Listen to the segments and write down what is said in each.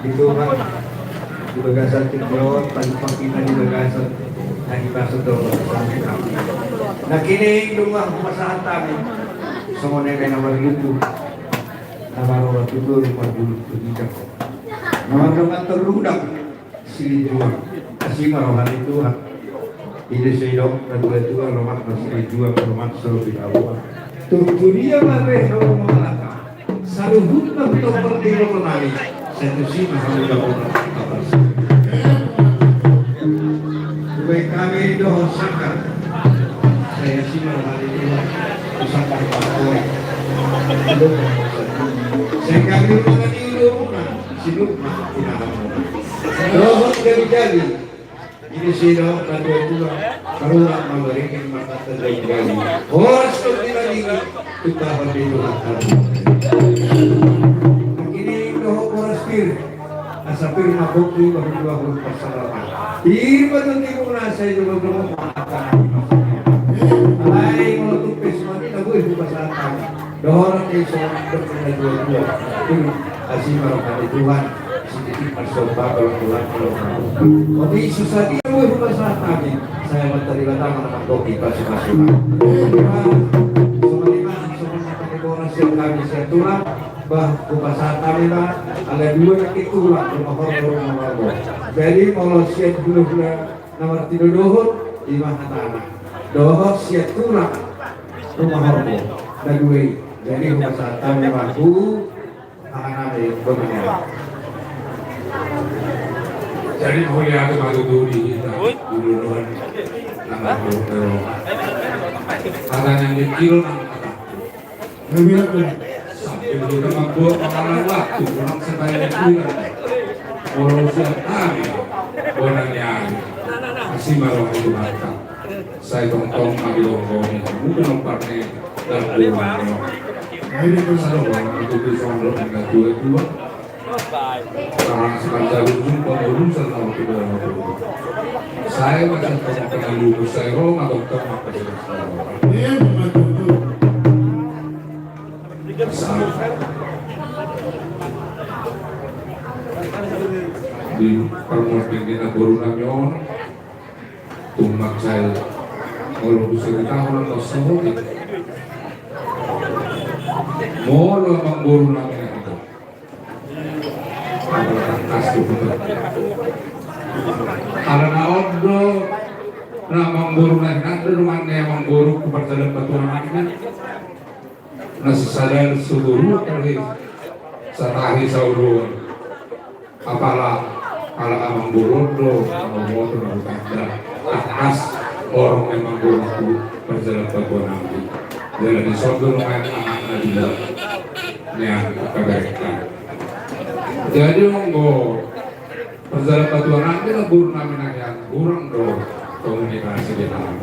Itu kan di bagasan Jawa pagi-pagi di bagasan lagi masuk ke nah kini rumah masalah kami semuanya kayak nomor itu nama nomor itu rumah dulu begitu nama terudak sini jual kasih marohan itu ini sedok dan dua itu rumah masih jual rumah selalu di awal tuh dia mare rumah saluhut na betul berdiri menari satu sih masih dapat apa baik kami doa sakar saya sih malam ini sakar pakai saya kami rumah di rumah sibuk mah tidak doa jadi ini sih doa kedua dua keluar memberikan mata terjadi horas tidak ini kita berdiri ini doa horas pir asa pir mabukti berdua huruf persalaman iba nanti ko na sa iyo belum mengatakan alai kalau tupis mati tahu ibu pasatan dorong ke seorang berkena dua kasih barokah Tuhan sedikit bersobat kalau pulang tapi susah dia ibu pasatan saya menerima tangan kopi kasih kami saya tulang bah kupasan kami lah ada dua kaki tulang rumah jadi kalau siap dulu nomor 3 dohor di mana tanah dohor siap tulang rumah hormo dan dua jadi kupasan kami bahu anak-anak yang berbeda jadi mulia aku baru duri kita dulu dohor nama hormo ada yang dikil sampai kita membuat pengalaman waktu orang sebaya itu orang siap kami orangnya masih malah itu mata saya tongtong ambil longkong mungkin lompatnya dan rumahnya ini pun saya orang itu bisa orang dengan dua orang sepanjang jumpa berurusan sama kita saya macam tengah lulus saya orang atau tengah di permukaan kita baru namyon tumak saya kalau bisa kita orang kosong mau memang baru namanya itu kas itu karena odo namang baru namanya rumahnya emang baru kepercayaan batuan namanya nasi sadar seluruh kali satahi saudara apalah kalau amang borodo amang motor ada atas orang memang borodo berjalan batuan nanti jalan di sodor anak-anak juga yang kagarikan jadi monggo berjalan batuan nanti lah buru namanya yang kurang dong komunikasi di dalam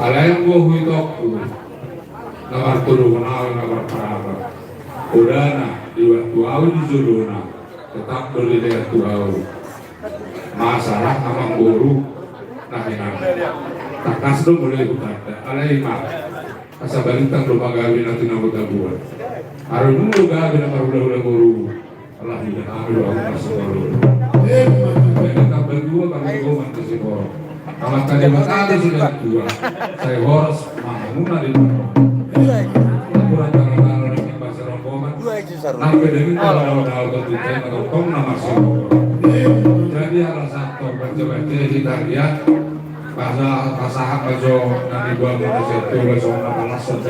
ada yang gue hitokku nomor turu kenal nomor perapa udah nah di waktu awal disuruh nah tetap berlihat tuau masalah amang guru nah ini tak kasih boleh bukan ada imam asa balintang rumah gawi nanti nama gabuan harus dulu gawi nama udah guru Allah tidak ambil aku masuk guru kita berdua kami goman ke sini amat tadi matanya sudah dua saya harus mahmuna di mana kurang tangan-tangan di pasar rombongan sampai dengan kalau ketujuan atau kong nama jadi salah satu percoba kita lihat pasahak bajo nanti gua mau setu bajo nama langsung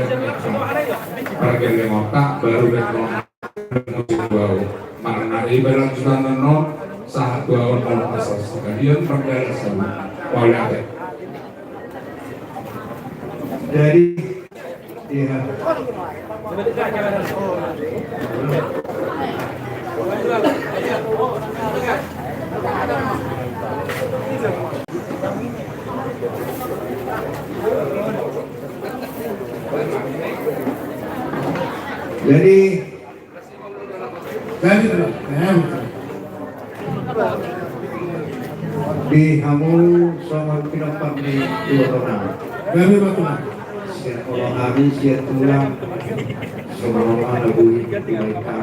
pergi ke otak baru betul musik bau mana ibarat sudah non saat dua orang pasal sekalian perkara sama oleh ada dari Jadi di hamu sama pinapang di dua orang. Gabi batuan. Siap orang habis siap tulang. Semua ada bunyi mereka.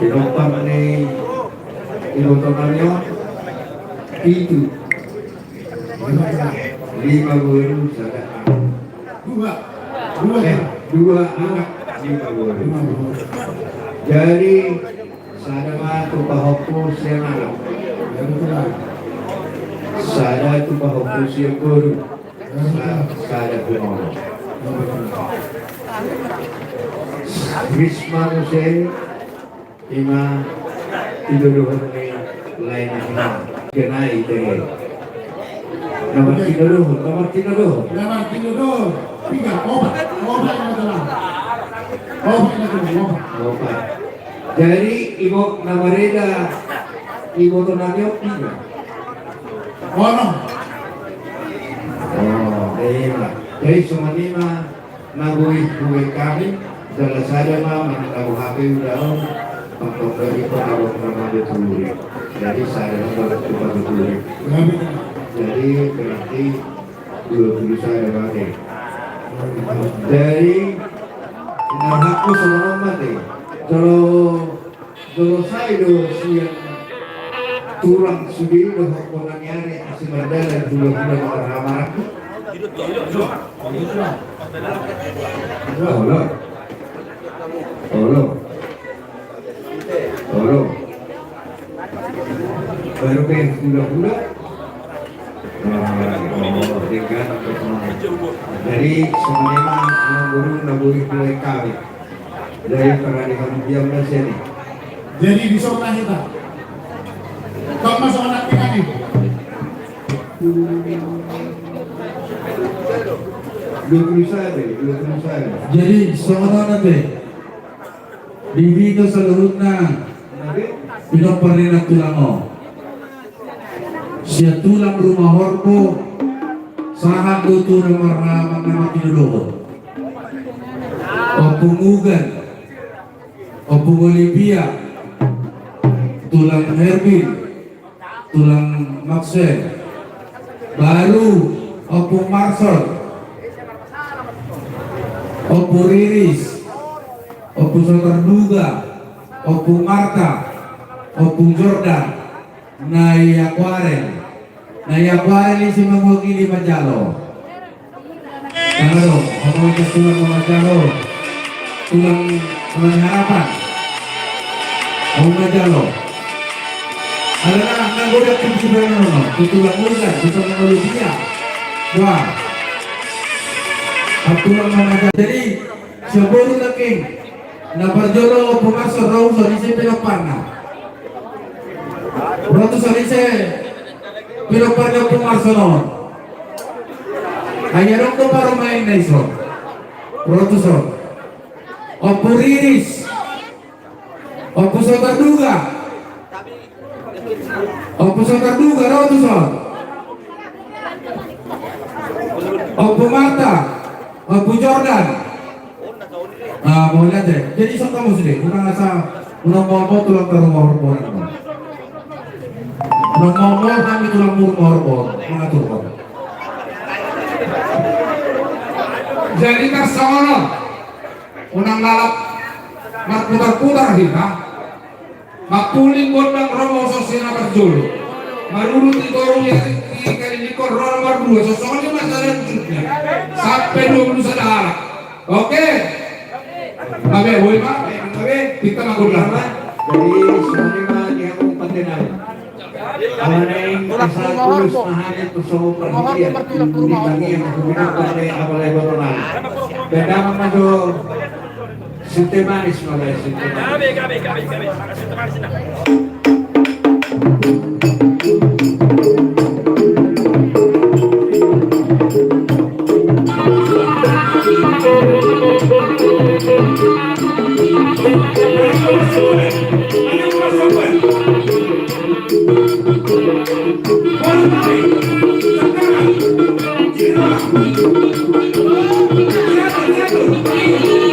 Pinapang ni dua orangnya itu 5 guru saudara. Dua anak 5 guru. Jadi sadama tu bahopus yang alam. Sada tu bahopus yang guru. Sada penolong. Wisma Musen ima tiduluhan ni lain na kenai deh. Nomor 32. Nama tidur. Tiga obat yang adalah. Obat. Jadi ibu namareda ibu tu namanya 3. Ono. Iya. Jadi semua ni mah nabui kami dalam saya mah menangkap HP udah untuk dari pengaruh nama betul. Jadi saya mah betul. Jadi berarti 20 saya pakai. Dari aku sama mati. Kalau saya itu siang turang sudi udah orang nyari masih berdala dulu ramah. Tolong. Baru ke budak-budak. Jadi semuanya guru naburi mulai kami dari peradilan diam dan sini. Jadi di sekolah kita. Kau masuk anak kita nih. Dua saya. Jadi seorang nanti dibito seluruhnya pinoperina tulango. Siya tulang rumah hormo sahag luto ng maramang na matinulungan o pungugan o pungolibia tulang Herbin tulang Maxwell baru o pung Marcel o Puriris o pung Sotarduga o pung Marta o pung Jordan Naiyakwaren si Mangwagili Majalo. Ano, ako ito tulang mga Majalo. Tulang mga harapan. Ako Majalo. Alam na, nagulat kong si Bernardo. Tutulang ulan, gusto ng Olivia. Wah. At tulang mga Majalo. Jadi, siya buro na king. Naparjolo o pumasok Rauso, isipin ang parna. Berarti saya pilih pada pengarsonon. Hanya rongko baru main naiso. Berarti so. Opuriris. Opusotarduga. Opusotarduga berarti so. Opumata. Opu Jordan. Mau lihat deh. Jadi so kamu sendiri. Kurang asa. Unang tulang terumah. Nomor kami tulang murmur mengatur. Jadi seorang unang lalap magputar-putar kita mapuling gondang romo sosina berjulu marurut itu ikor nomor 2 soalnya masalah jutnya sampai 20 saudara. Oke Babe, woi Pak, kita magulah. Jadi semuanya dia kompetenan. Amanai pasal tulis mahal persoalan perhatian di bagian kemudian pada awal ekonomi. Beda masuk sistematis mulai sistematis. Satu.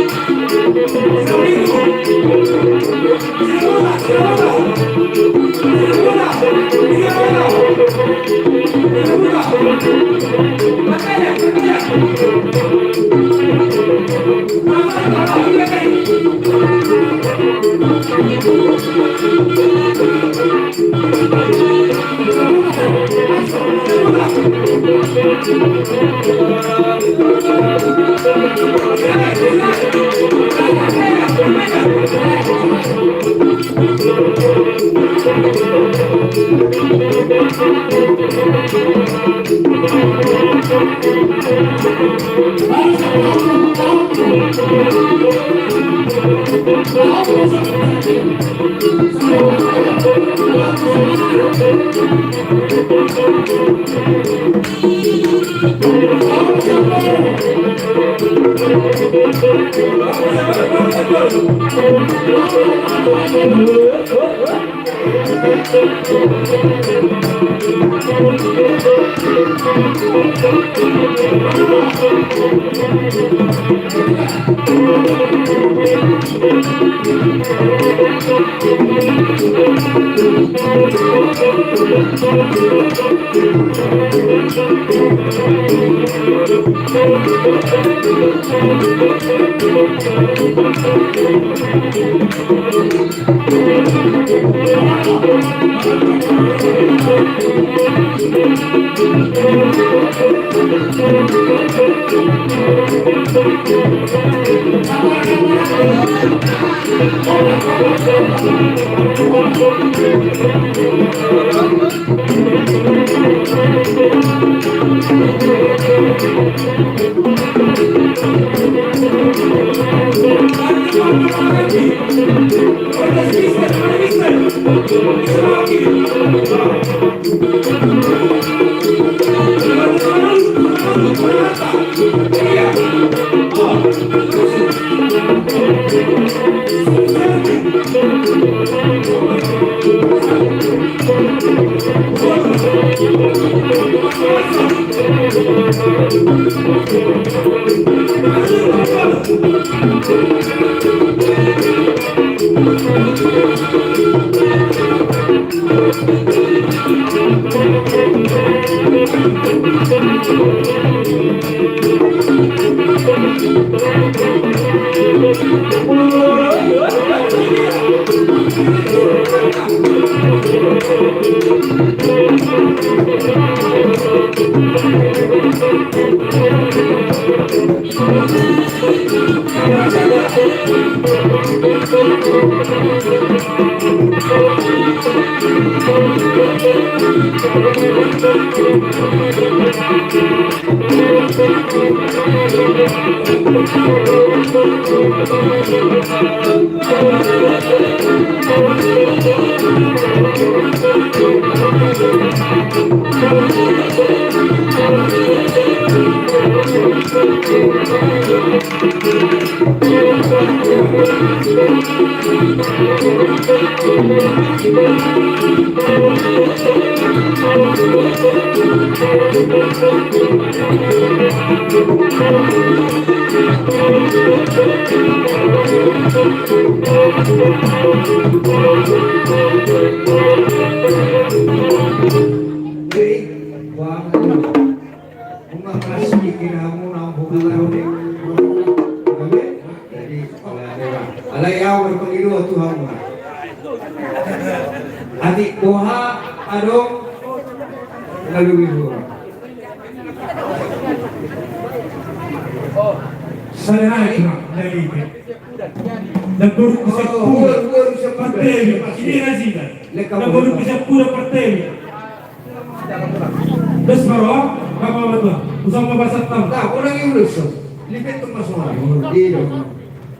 Adik doha adong lalu ibu. Saya dari Nagburuk ko sa Partewi. Hindi na sila. Nagburuk ko sa pura Partewi. Terus baro, apa betul? Usang mabasat tam. Tak, orang Inggris. Lipit tu masuk. Iya.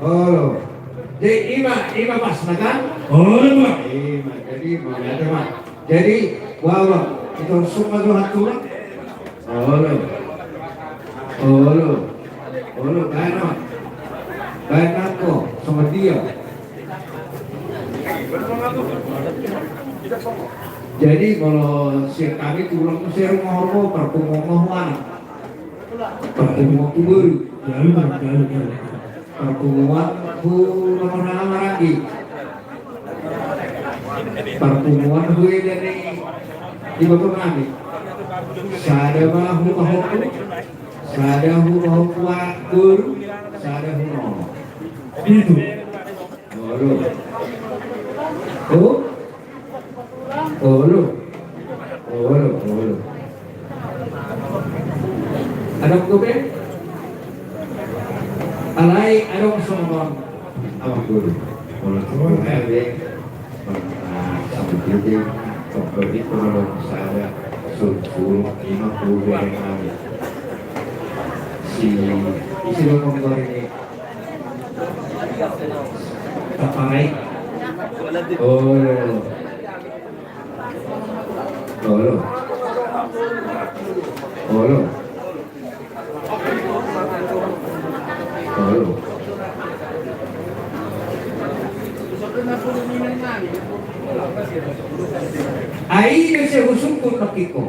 Oh. Jadi ima pas kan? Oh, Pak. Ima. Jadi ada mah. Jadi wow, itu semua tu hatu lah. Oh, kain aku sama dia. Jadi kalau si kami tulang si ngomong perpungungan, perpungungan kubur, perpungungan hu nomor lagi pertemuan gue dari ibu kami sada bahu guru sada hu itu ada kopi alai ada semua awak guru kalau ada sampai jadi seperti kalau saya suruh 50 yang kami si isi komputer ini terpakai Ai saya usung pun makiko.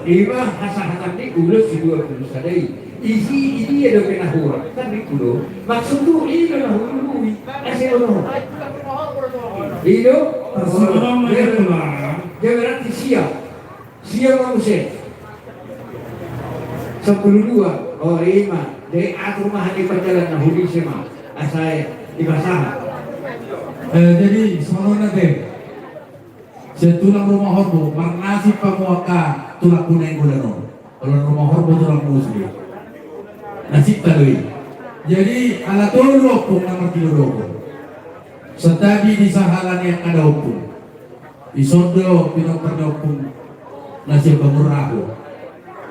Iba hasa-hasa ni ulos si dua puluh sadai. Isi ini ada kena hura. Kan di kudo. Maksud tu ini kena huru. Asal ono. Ido Assalamualaikum. dia berarti siap. Siap manusia. 10 oh lima dari atur mahal di perjalanan hudi sema asal di basah. Jadi semuanya deh. Setulang rumah horbo, marnasi pamuaka tulang kuning gudano. Kalau rumah horbo tulang muslim. Nasib talui. Jadi ala tolo pun nomor 32. Setabi di sahalan yang ada hukum. Isodo pinoperdokung nasib pemurahu.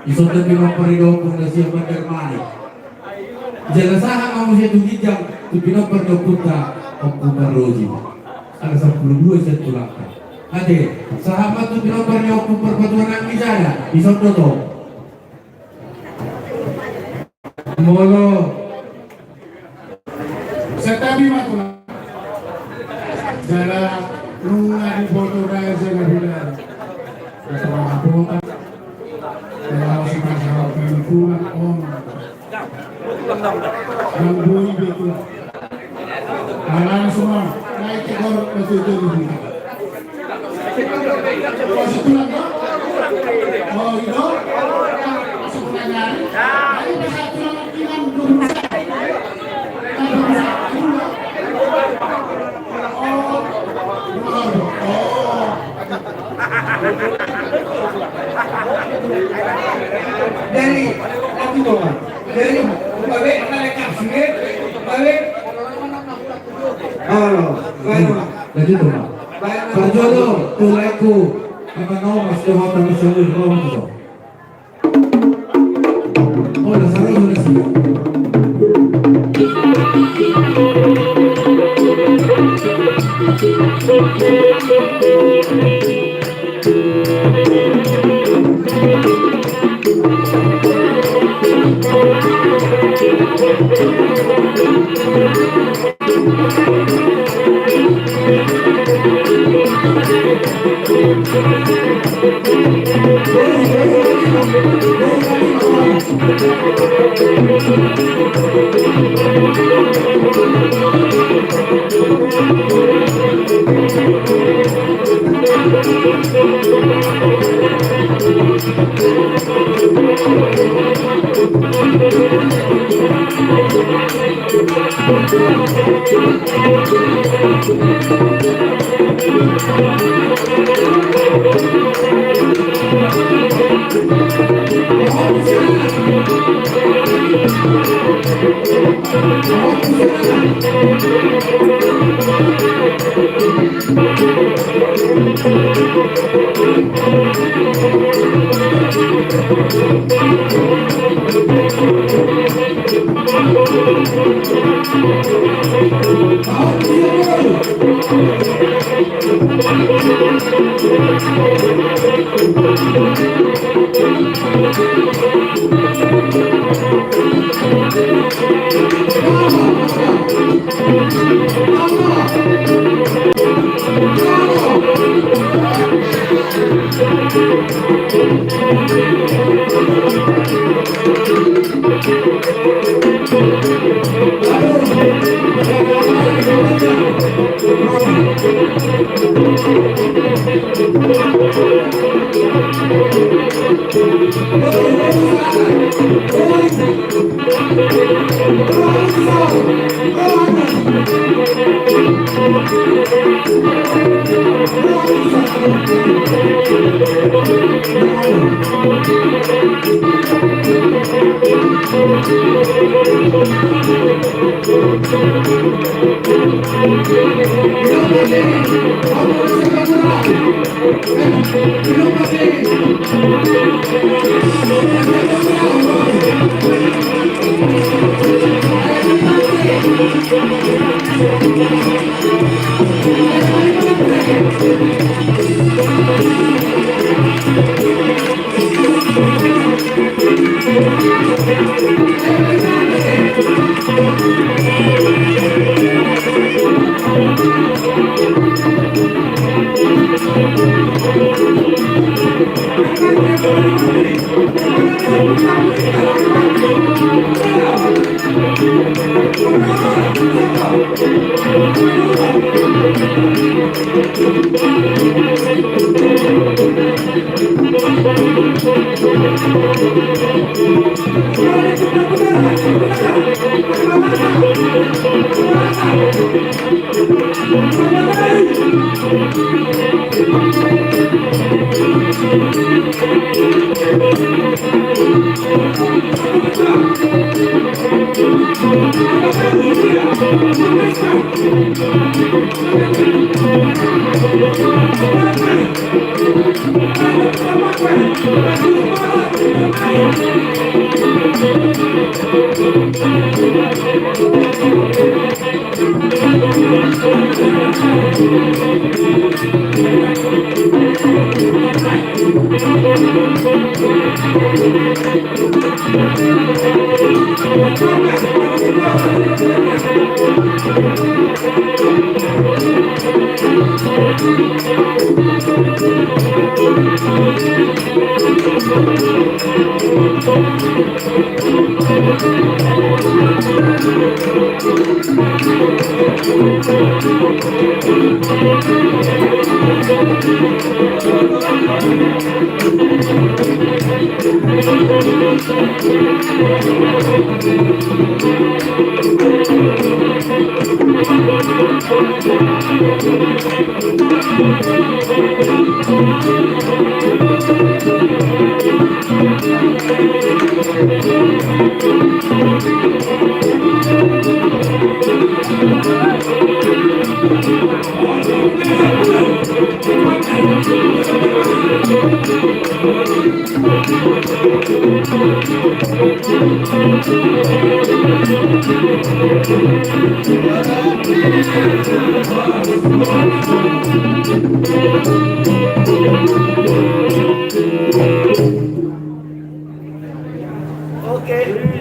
Isodo pinoperdokung nasib pendermani. Jelasahan kamu satu hijab tu pinoperdokung tak hukum berloji. Ada 12 setulang. Ade, sahabat tu pinoperdokung perpetuanan misalnya. Isodo to. Molo. Setabi matula. Jala lunga di foto raya jangan hilang. Ketua Kapolta. Kalau si masyarakat perempuan om. Yang bui betul. Alang semua naik ekor masih jadi. Masih tulang ya? Oh itu? Masuk pertanyaan. Ini bisa tulang dengan belum. Dari aku bawa dari bawa mereka sini bawa Jadi tu mak. Perjodoh tu leku. Apa nama mas tu hotel misalnya rumah tu. Oh, dah sarung sudah siap.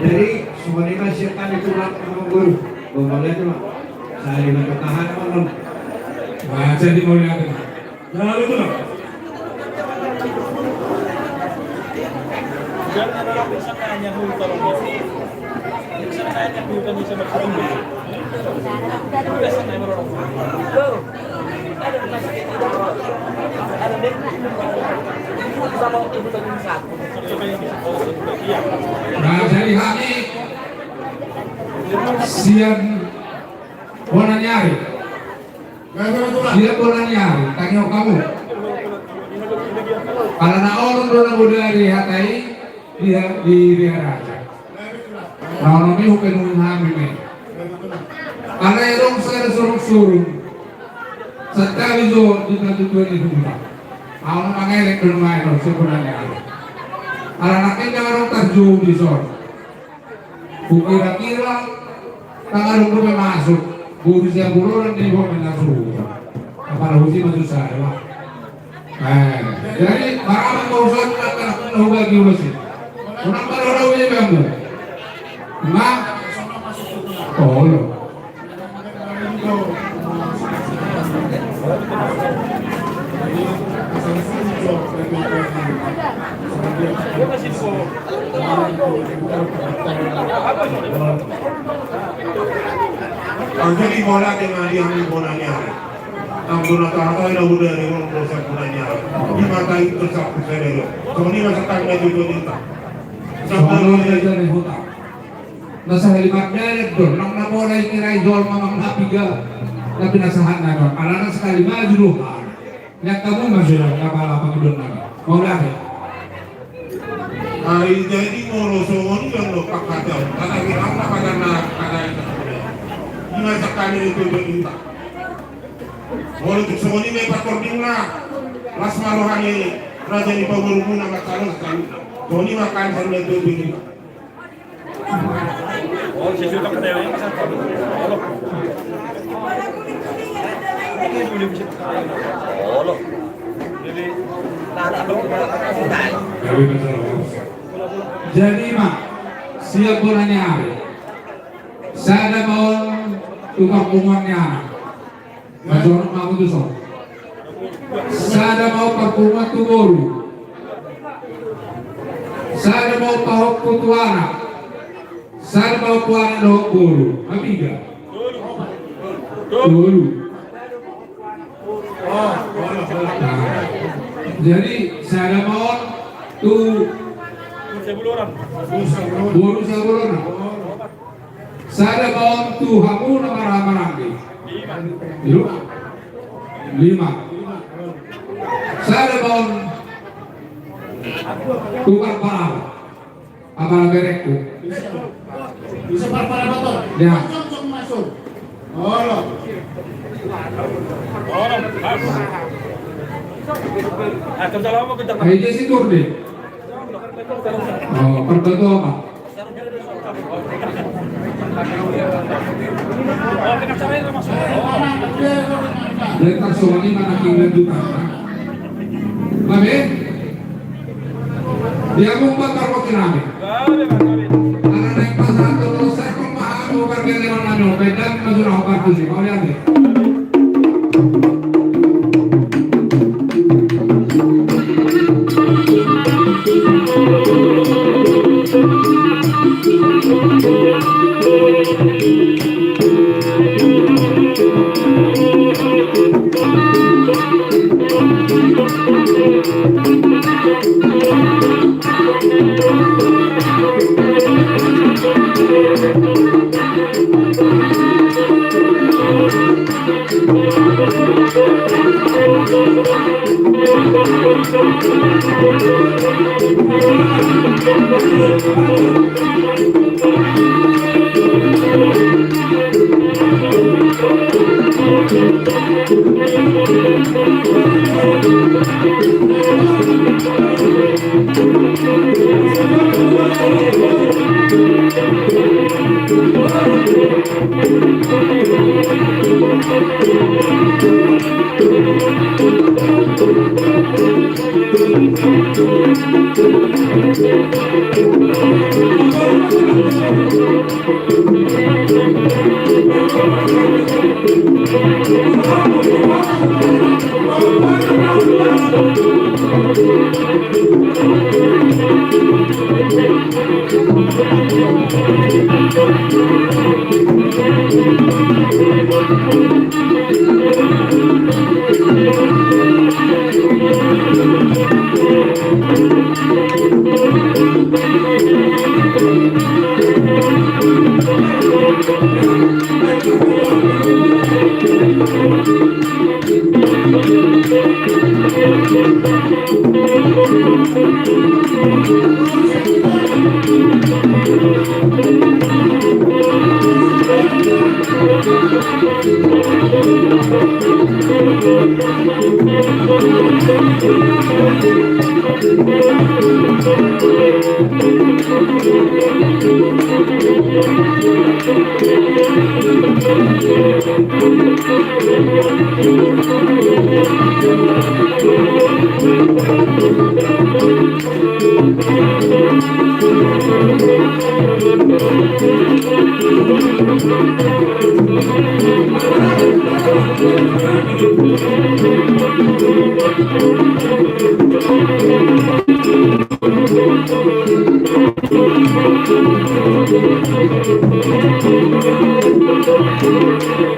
Jadi sebenarnya siapkan itu lah guru. Boleh itu lah. Saya dengan ketahan malam. Baca di mulia kan. Nah, betul lah. Jangan ada bisa tanya dulu kalau masih bisa tanya dulu kan bisa bertemu. Udah santai berorong. Ada deh. Sama ibu tadi satu. Nah, jadi hari siang bola nyari. Siang bola nyari. Tanya kamu. Karena orang orang budaya hatai di Raja. Nah, orang ini bukan menghami ni. Karena yang saya suruh sekali tu di tujuan itu pula. Awak mengelak bermain sebenarnya. Anak-anaknya orang terjun di sana. Kira-kira tangan rumah masuk. Guru siang guru orang di bawah menasuh. Apa uji masuk saya? Jadi barang urusan akan bagi urusan. Kenapa orang uji kamu? Mak, oh lo. Ang galing bola dengan dia ambil bolanya. ang gunakakay na udah rin ang dosa kunanya. Di mata itu sapu sedero. So ni masa tak na dito dito. Soalnya dia dari hutan. Nasa helimatnya itu, nang nabola kira idol mamang napiga, tapi nasahan na doon. Karena sekali maju dulu. Yang kamu masih ada kapal pangidon na. Mau lagi? Ay jadi moro so ni yang lo pakataw. Tatagi ang napagana kagaya. Di masa kami dito dito. Moro so ni may patording na. Las marohani raja ni pagurungan na matalon sekali. So ni makan sa dito dito. Oh, si Juta ka tayo yung kasama. Olo. Jadi mak, siap bulannya saya mau tukang bungannya. Majoran mau tu so. Saya mau perpungan tu baru. Saya mau pahok putuana. Saya mau puana dok baru. Amiga. Dulu. Nah, jadi saya mau tu buru sebelum saya mau tu hamu nama lima saya mau tukar parang apa berekku Bisa para motor. ya Masuk. Olo. aja sih tur deh oh perbantu apa letak soalnya mana kinggan juga Babe dia mau bakar kok kami karena naik pasar terus saya kok mau bakar dengan nano beda masuk apa sih kau lihat deh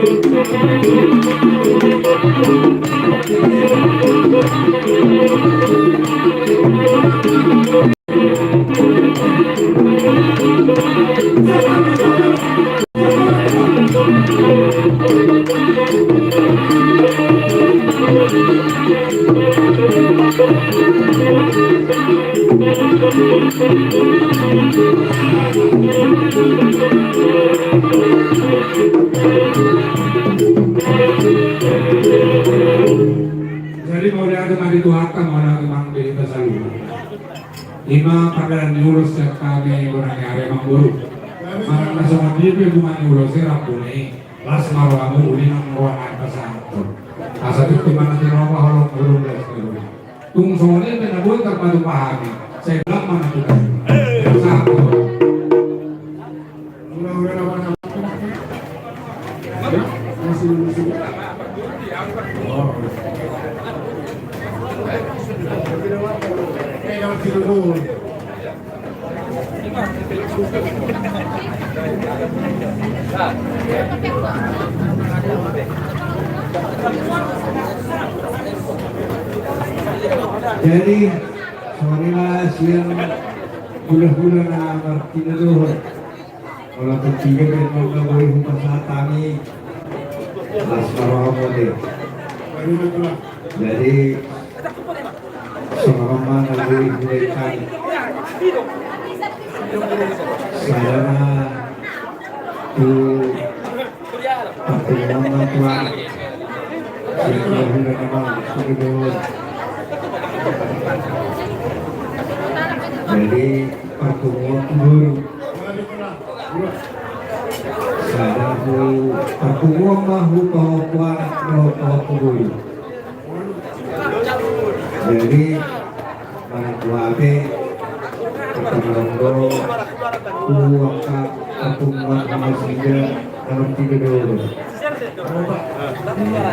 Jadi mau diadu mandi Tuhan mau ada memang di Basalu. 5 panggilan diurus yang kami kurang area Mangguru. Mana nasional dia cuma diurusnya Rampuni. Las marwamu uli nang ruangan pesantren. Asal itu mana di rumah orang guru dan sebagainya. Tung soalnya menabur terpadu pahami. Saya bilang mana kita. Satu. Jadi sorenya siang bulan-bulan ngerti dulu. Kalau ketiga kan mau boleh hukum satani asmarohmode. Jadi sama lagi mulaikan saya tuh pertemuan Tuhan yang bulan memang sudah. Jadi pertemuan guru saya pertemuan mahu bahwa guru. Jadi mana kuabe pertemuan guru uang pertemuan sama sehingga dalam 3 dulu.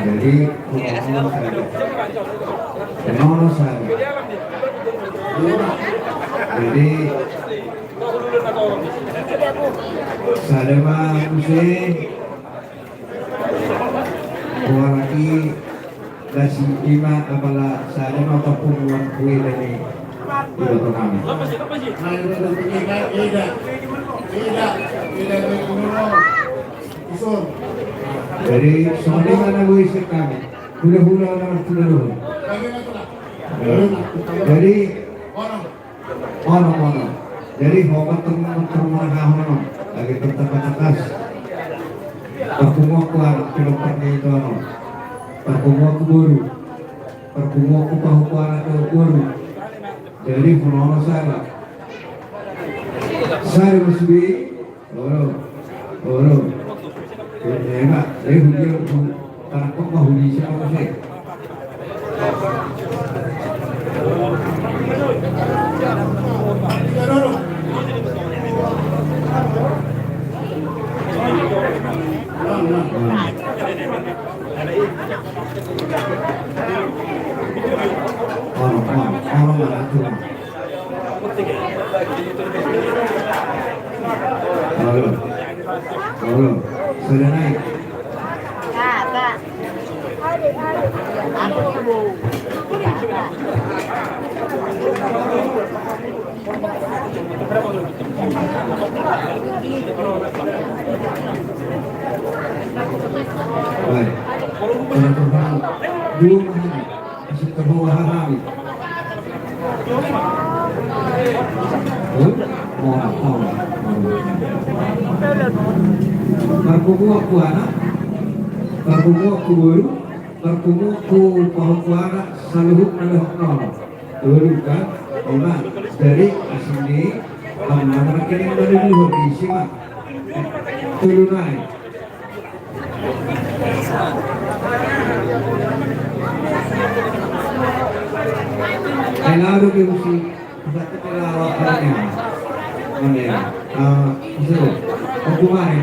Jadi pemohon saya. Jadi saya mah buat lagi dasi lima apala saya mah pertemuan kue dari itu kami. Jadi soalnya mana gue isi kami, hula-hula orang dulu. Jadi ono. Jadi hobat teman-teman kamu lagi tertekan-tekas. Perkumok kuat filmnya itu ono. Perkumok kuburu. Perkumok kupahukuan atau kuburu. Jadi ono saya. Saya mesti Oro. Enak, dia tangkap mahuli siapa sih? Orang mana tuh? Halo, sudah naik. Kak. Aku ibu. Baik. Belum masih ke bawah hari. Perkumuk ku anak, perkumuk ku guru, perkumuk ku anak, saluhuk adalah nol. Guru kan, lima dari asini, anak ini dari dulu diisi mak, turunai. Lalu diusi, satu kelawak orangnya, mana? Itu, aku kemarin,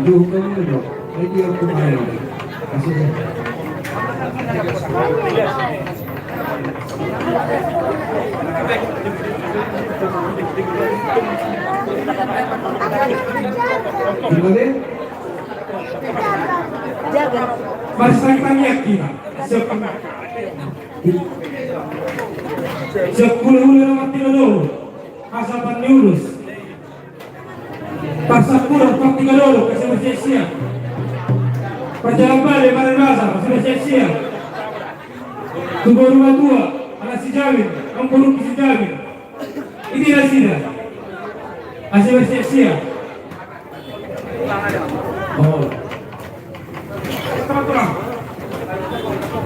jauh kamu dong, lagi aku kemarin, kasih. Gimana? Jaga. Masyarakatnya kita sepuluh lewat 30 asapan diurus pasapura 30 kasih masih siap perjalanan balik pada bahasa masih siap tubuh rumah tua anak si Jawin angkurung si Jawin ini rasida masih siap. Oh.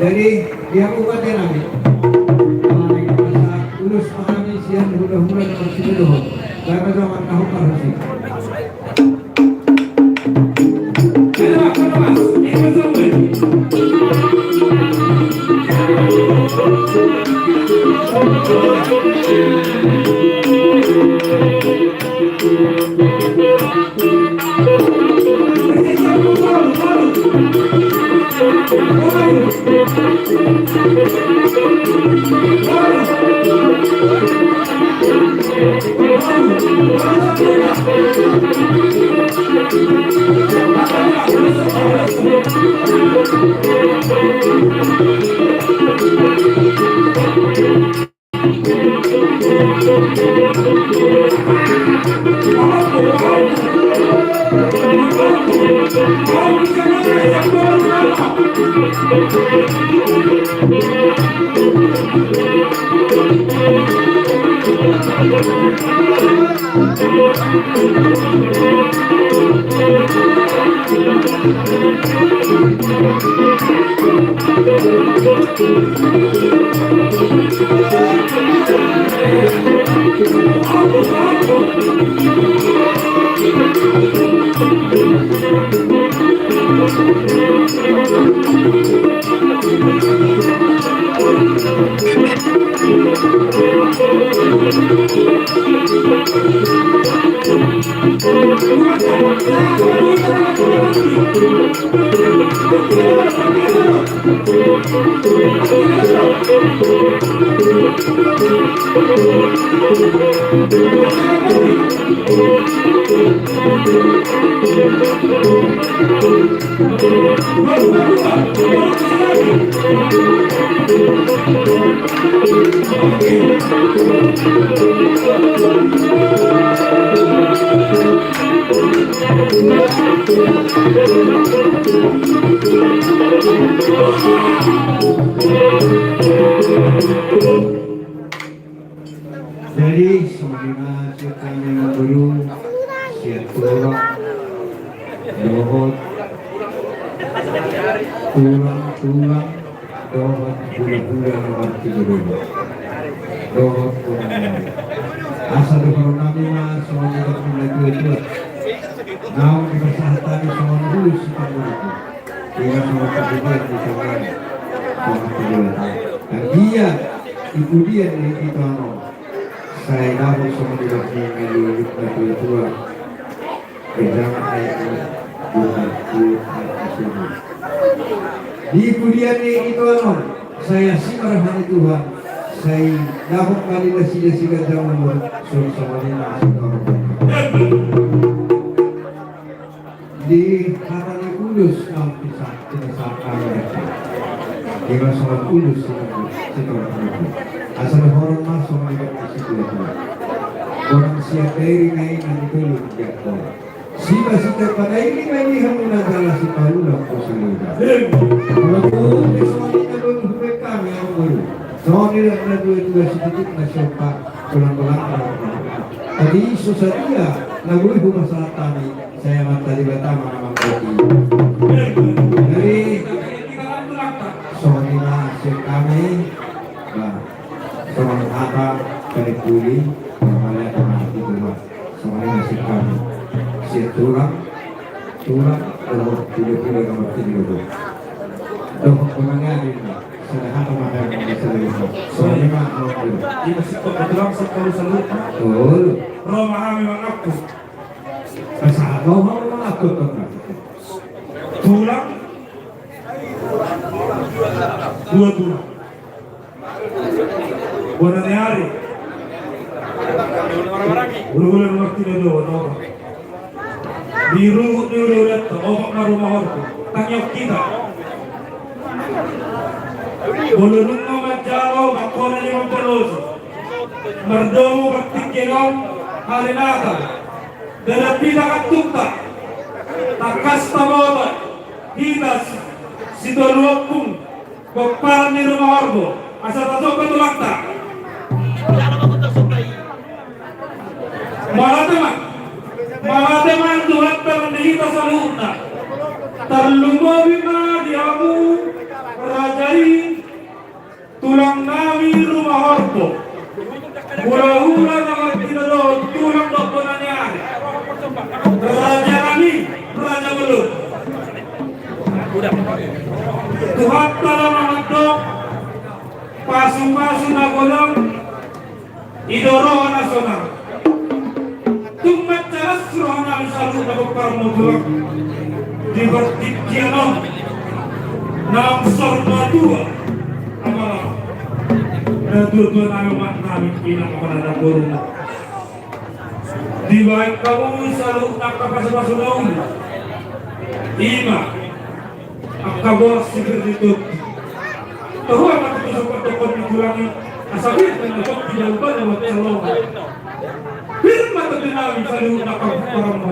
Jadi dia bukan dia nabi. Ulus kami siang mudah-mudahan dapat sidoh. Karena zaman tahu harus. Jadi sebagaimana kita guru siap turun dohot tulang dohot bulan-bulan waktu dulu dohot bulan asal dohot nabi mas semuanya mulai itu namun di kesehatan semua dulu suka dulu dia semua kemudian di sana dan dia ibu dia itu saya tahu semua di dalam tua berjalan itu bukan di kemudian itu saya simar hati Tuhan saya dapat kali desi zaman suruh sama dia di hati kudus kau bisa mereka dia sangat kudus asal orang masuk di situ orang siap dari naik nanti dulu jatuh sila pada ini hamu nagala si Paula po sa lugar kalau semuanya belum hubungan kami yang baru soalnya na dua sedikit na siapa pulang tadi susah dia naguli masalah kami saya mata di Batam memang dari soalnya siap kami soalnya apa dari kuli malah itu soalnya siap kami siap tulang kalau tidak nomor 3 dong pengennya ini sederhana makan bisa soalnya mah Di masih kebetulan sepuluh selut. betul Roma memang aku. kesalahan mau aku Tulang. Dua tulang. Bulan hari. Ulu-ulu waktu itu doang. Biru ni udah obak na rumah orko. Tanyok kita. Bolonung nama jalo makona ni mampeloso. Merdomo bertikinom hari Natal. Dan tidak katukta. Takas tabawa. Hidas sidolokung. Bapal ni rumah orko. Asal tatok petulakta. Malah teman Tuhan terlihita saluna terlumobi na diamu rajai tulang nawi rumah orko hula-hula na kinalo tulang dokonanya raja kami raja belum Tuhan telah mengatok pasu-pasu na golong idoro nasional tumat caras rohana misalu dapat parmodulak di bertikianom nam sorma dua amalah dan dua-dua nama kami kina kepada burung di baik kamu misalu nak pasu-pasu daun ima akabos sikir itu tahu apa itu sobat-sobat dikurangi asabir dan sobat tidak lupa dapat elong firman terkenal di salu nakapurang mo.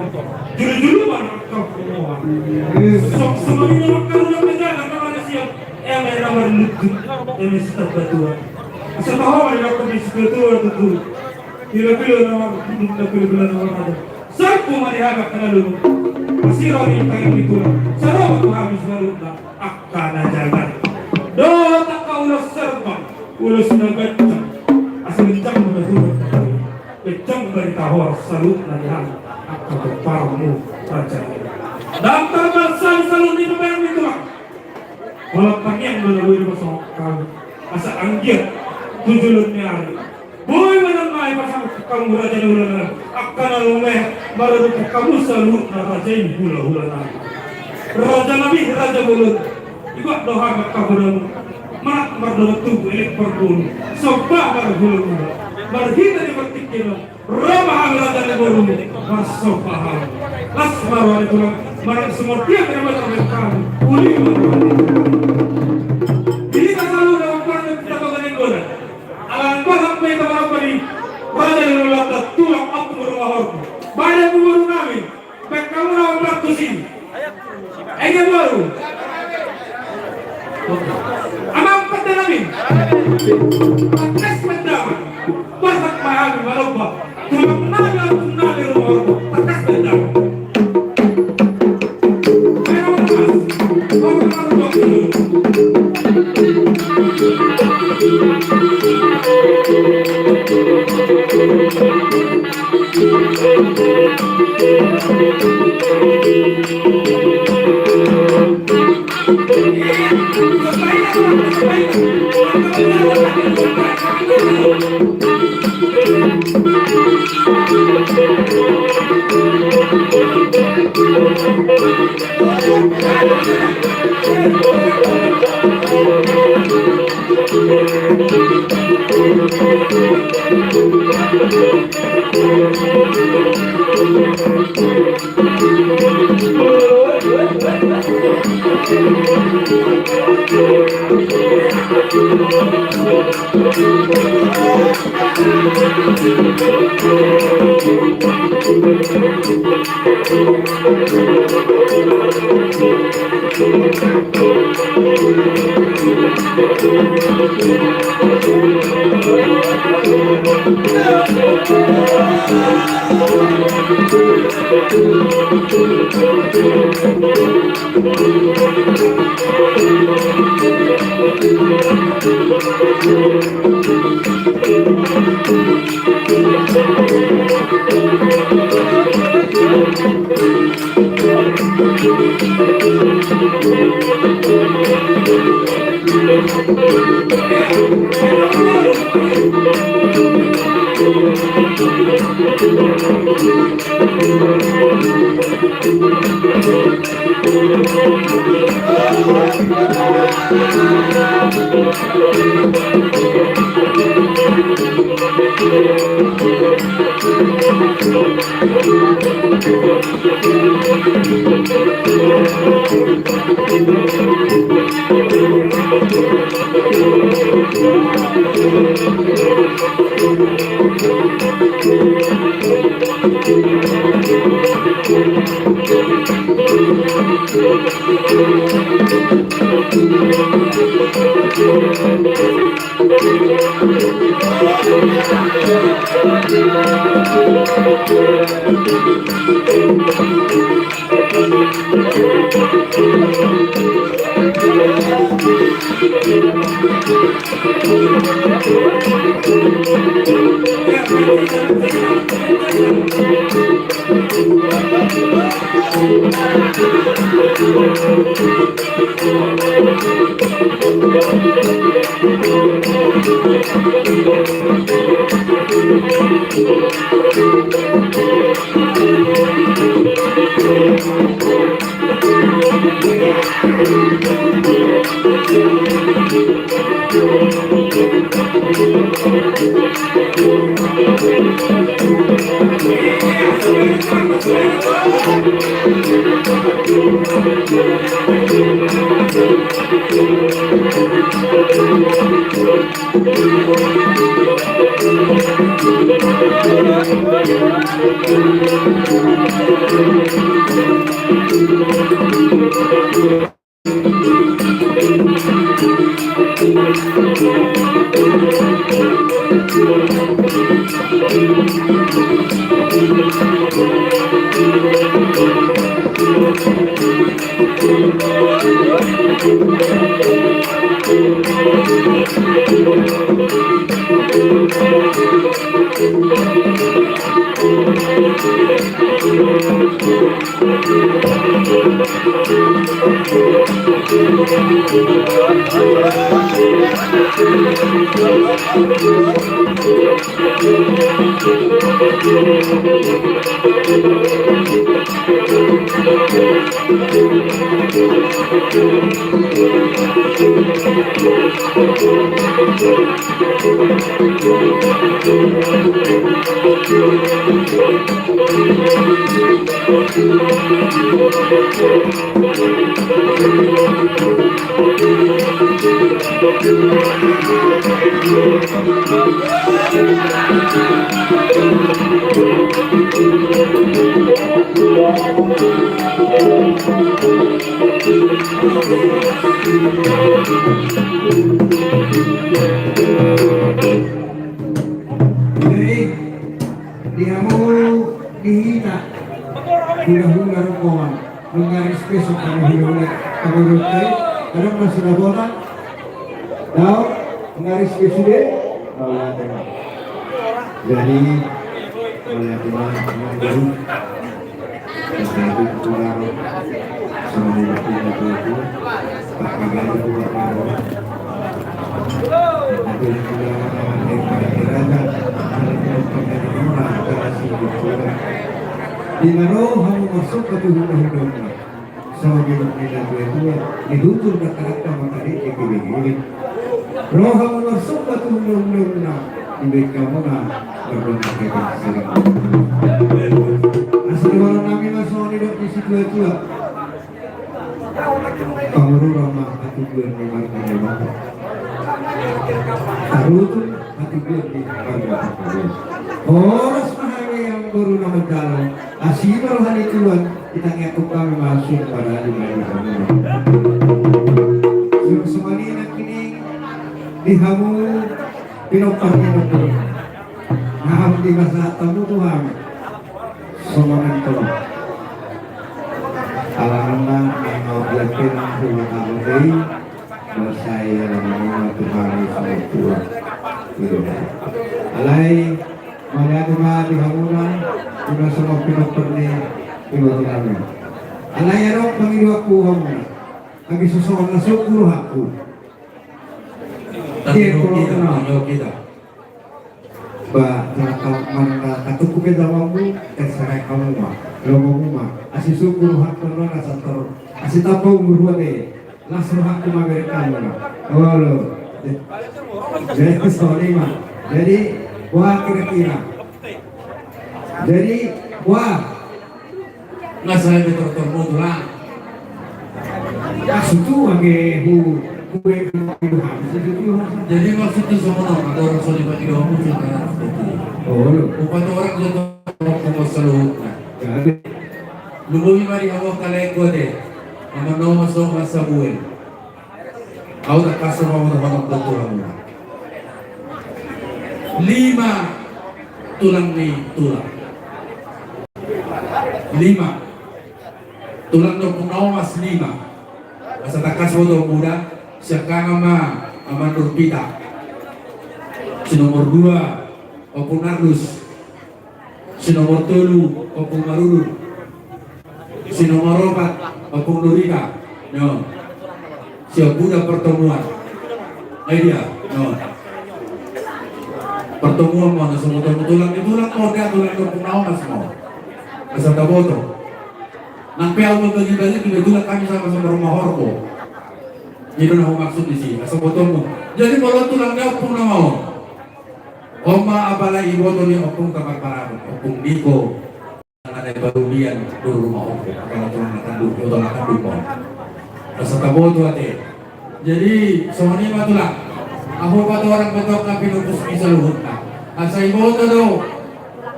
Juru-juru man nakapurang. Semuanya makan udah menjaga karena siap. Yang ada nomor lutu yang mesti terbatua. Asal tahu ada yang mesti terbatua itu. Bila-bila nomor bila nomor. Sapu marihaga kena lu. Masih orang yang dikulang. Sarap aku habis baru tak akan jalan. Doa tak kau ulas serbang, ulas nagacang. Asal kencang menurut. Kecang dari tahor salut narihan akan berparmu raja. Daftar bersal salut itu bayang itu lah. Walau pengen melalui pasang kami, asa anggir tujuh hari. Boy menengai pasang kamu raja hula akan alumeh baru kamu salut raja ini hula nanti. Raja nabi raja bulut. Ibu doa kamu mak berdoa tubuh elek berbulu. Sobah berbulu. Berhita di bertikinom Ramah Allah dari burung Masuk paham Lasmar wali tulang Marang semua tiap yang berkata kamu Uli ini tak selalu dalam perang kita mengenai goda Alang bahak may tamarap ni Raja yang lulata tulang aku berumah horku Banyak burung kami Baik kamu nama berkusin Ege baru Amang pada nabi Atas mendaman Basak mahal malupa Tulang naga rumah Atas benda Ayo mas Jadi dia mau dihina, hina-hina rokokan, menggaris besok kami hina kabarutay, ada masih bola, tahu menggaris besok deh, jadi oleh Tuhan yang baru, jadi kurang sama dengan itu, tak kalah juga kalau tapi juga di mana kamu masuk ke tubuh hidupnya sama dengan tidak itu ditutur kata-kata materi ini roh kamu masuk ke tubuh hidupnya di kamu nak berbentuk seperti asal orang kami masuk hidup di situ itu kamu ramah hati bulan memang memang taruh tu hati bulan di kamar Horas mahal yang baru nama jalan asyik hari Tuhan kita ngaku kami masuk pada lima kami semua ini nak ini dihamu pinoparnya betul ngaham di masa tamu Tuhan semua itu alhamdulillah yang mau biarkan rumah kamu ini saya namanya Tuhan sama Tuhan alai melihat rumah di bangunan sudah semua pinopor ni ibu-ibu alai arok pangilu aku kamu lagi sesuatu syukur aku dia kalau kenal ba katuku kita mampu terserah kamu mah lomo mah asih syukur hak terus santor asih tapo umur deh langsung hak mamerkan mah oh lo jadi sorry mah jadi wah kira-kira jadi wah nggak saya betul-betul mutulah itu age kue Jadi maksudnya semua ada orang soleh bagi dua muncul kan? oh lo Bukan orang itu orang masalah. jadi Lumbui mari awak kaleko deh. Nama nama masuk masa buel. Kau tak kasih mau orang betul orang. 5 tulang nih tulang. 5 tulang dong mas 5. Masa tak kasih mau muda. Siapa ama Nurpita. Si nomor 2 Opung Arlus. Si nomor 3 Opung Marulu. Si nomor 4 Opung Nurika. No. Si Buddha pertemuan. Dia. No. Pertemuan mana semua tulang mau dia tulang Opung Nawas mau. Masa boto. Nampi aku bagi-bagi juga kami sama-sama rumah horko. Itu nama maksud di sini, asal botomu. Jadi kalau tulangnya opung na mau, oma apalagi ibu ni opung kamar para opung Niko, ada barulian di rumah opung. Kalau tulang akan duduk, tulang akan duduk. Asal boto ate. Jadi soalnya mah tulang. Aku pada orang betok kami lupus bisa luhut na. Asal ibu tu do,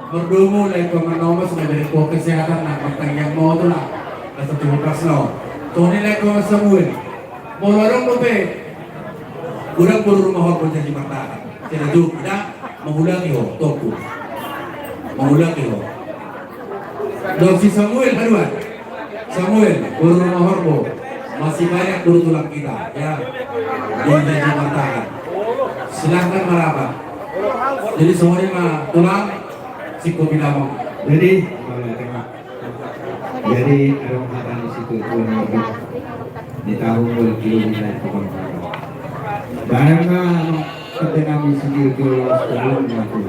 berdumu lagi kemana mas dari kesehatan nak pertanyaan mau tulang. Asal tuh kasno. Soalnya lagi kau sebuah. Orang lope, orang baru rumah orang jadi mata. Tidak juga kita mengulangi toko, mengulangi Dok si Samuel haruan, Samuel baru rumah orang masih banyak baru tulang kita, ya. Yang jadi mata. Silahkan merapat. Jadi semuanya mah tulang si kopi lama. jadi ada makan di situ tuh di tahun 2000 barang ketika misi itu sebelum mati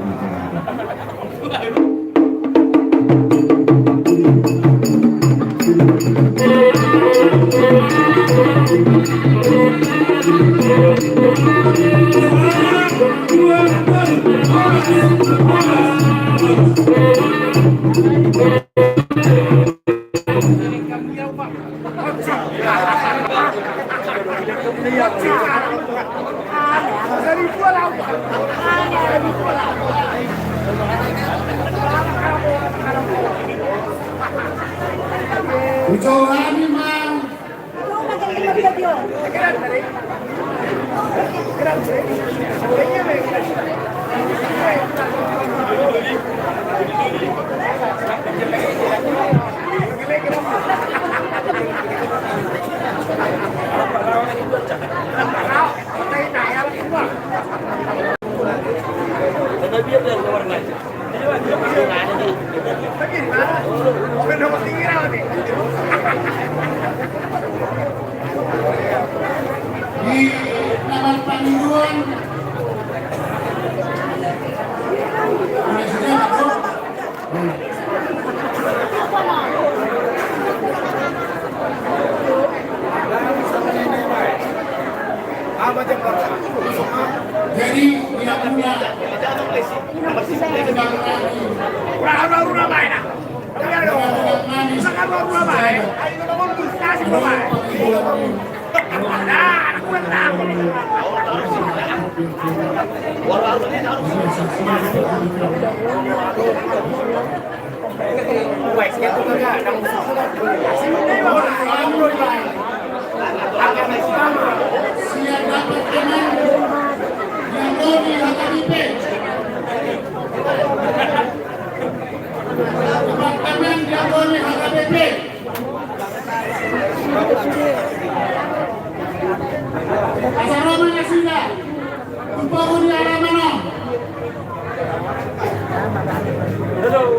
Halo.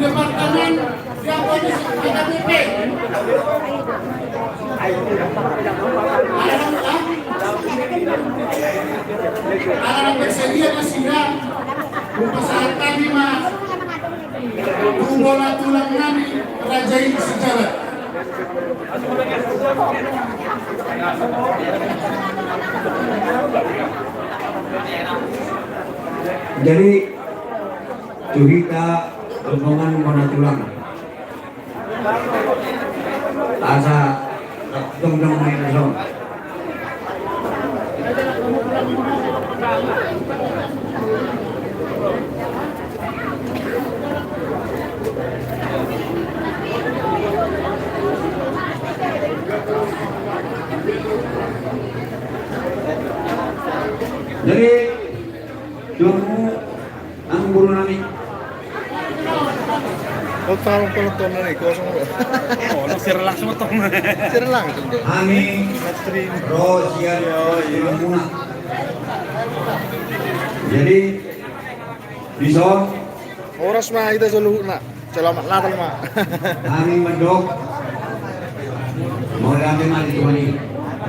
Departemen Diakonis PKPP. Anak bersedia masih upasahan kami mah bola tulang nami rajai sejarah. Jadi cerita rombongan mana tulang asa dong main dong. Jadi kamu ang guru nami Oh, tahu kalau tahun ini kosong. Oh, sir lang sama tong. Sir lang. Ami Rosian Muna. Jadi bisa Oras mah itu selalu nak. Selamat Natal mah. Ami mendok mau ramai mati tuan ini.